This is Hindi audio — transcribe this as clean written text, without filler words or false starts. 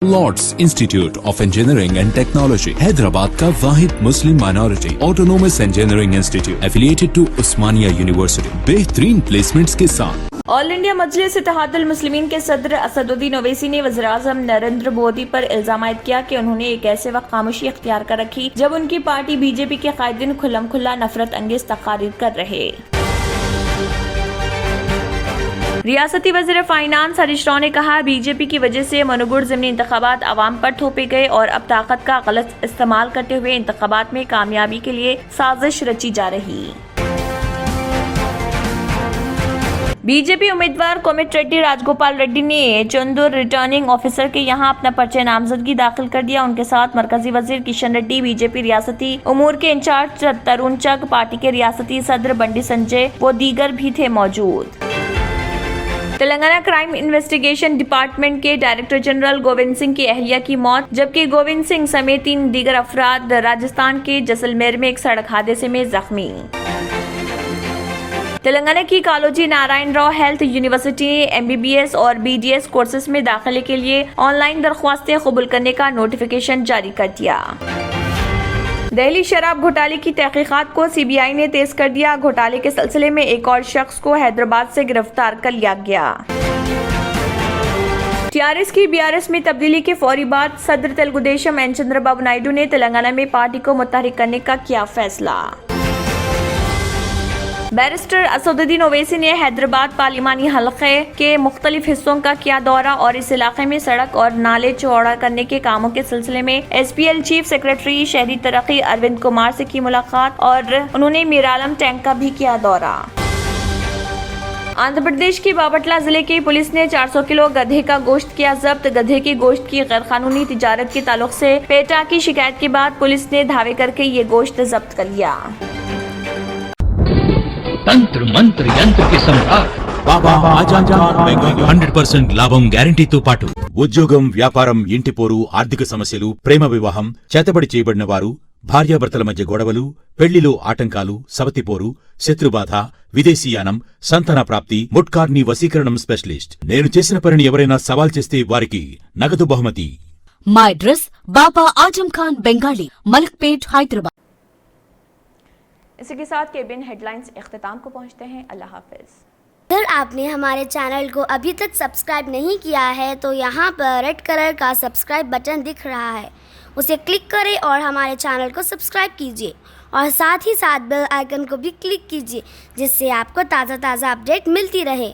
Lord's Institute of Engineering and Technology Hyderabad का वाहिद मुस्लिम minority autonomous engineering institute affiliated to Osmania university बेहतरीन प्लेसमेंट्स के साथ। ऑल इंडिया मजलिस इत्तेहादुल मुस्लिमीन के सदर असदुद्दीन ओवैसी ने वज़ीर-ए-आज़म नरेंद्र मोदी पर इल्जाम आयद किया कि उन्होंने एक ऐसे वक्त खामोशी इख्तियार कर रखी जब उनकी पार्टी बीजेपी के कायदीन खुल्लम-खुल्ला नफरत अंगेज तकारीर कर रहे। रियासती वज़ीर फाइनेंस हरीश राव ने कहा, बीजेपी की वजह से मनुगुड़ ज़िमनी इंतखाबात आवाम पर थोपे गए और अब ताकत का गलत इस्तेमाल करते हुए इंतखाबात में कामयाबी के लिए साजिश रची जा रही। बीजेपी उम्मीदवार कोमिट रेड्डी राजगोपाल रेड्डी ने चंदूर रिटर्निंग ऑफिसर के यहां अपना पर्चा नामजदगी दाखिल कर दिया। उनके साथ मरकजी वजीर किशन रेड्डी, बीजेपी रियासती उमूर के इंचार्ज तरुण चग, पार्टी के रियासती सदर बंडी संजय व दीगर भी थे मौजूद। तेलंगाना क्राइम इन्वेस्टिगेशन डिपार्टमेंट के डायरेक्टर जनरल गोविंद सिंह की अहलिया की मौत, जबकि गोविंद सिंह समेत 3 दीगर अफराद राजस्थान के जैसलमेर में एक सड़क हादसे में जख्मी। तेलंगाना की कालोजी नारायण राव हेल्थ यूनिवर्सिटी ने MBBS और BDS कोर्सेज में दाखिले के लिए ऑनलाइन दरख्वास्तें कबूल करने का नोटिफिकेशन जारी कर दिया। दिल्ली शराब घोटाले की तहकीकात को CBI ने तेज कर दिया। घोटाले के सिलसिले में एक और शख्स को हैदराबाद से गिरफ्तार कर लिया गया। TRS की BRS में तब्दीली के फौरी बाद सदर तेलुगुदेशम एन चंद्रबाबू नायडू ने तेलंगाना में पार्टी को मुतहरिक करने का किया फैसला। बैरिस्टर असदुद्दीन ओवैसी ने हैदराबाद पार्लिमानी हलके के मुख्तलिफ हिस्सों का किया दौरा और इस इलाके में सड़क और नाले चौड़ा करने के कामों के सिलसिले में SPL चीफ सेक्रेटरी शहरी तरक्की अरविंद कुमार से की मुलाकात और उन्होंने मीरालम टैंक का भी किया दौरा। आंध्र प्रदेश की बावटला जिले की पुलिस ने 400 किलो गधे का गोश्त किया जब्त। गधे की गोश्त की गैरकानूनी तिजारत के ताल्लुक से पेटा की शिकायत के बाद पुलिस ने धावे करके ये गोश्त जब्त कर लिया। తంత్ర మంత్ర యంత్రకి సంహార్ బాబా ఆజాన్ 100% లాభం గ్యారంటీతో పాటు ఉద్యోగం, వ్యాపారం, ఇంటి పోరు, ఆర్థిక సమస్యలు, ప్రేమ వివాహం, చేతబడి చేయబడిన వారు, భార్యాభర్తల మధ్య గొడవలు, పెళ్లిలో ఆటంకాలు, సవతిపోరు, శత్రుబాధ, విదేశీయానం, సంతాన ప్రాప్తి, ముట్కార్ని వశీకరణం స్పెషలిస్ట్. నేను చేసిన పనిని ఎవరైనా సవాల్ చేస్తే వారికి నగదు బహుమతి. My address बाबा आजम खान बंगाली, मलकपेट, हैदराबाद। इसी के साथ केबिन हेडलाइंस इख्तिताम को पहुंचते हैं। अल्लाह हाफिज। अगर आपने हमारे चैनल को अभी तक सब्सक्राइब नहीं किया है तो यहाँ पर रेड कलर का सब्सक्राइब बटन दिख रहा है, उसे क्लिक करें और हमारे चैनल को सब्सक्राइब कीजिए और साथ ही साथ बेल आइकन को भी क्लिक कीजिए जिससे आपको ताज़ा अपडेट मिलती रहे।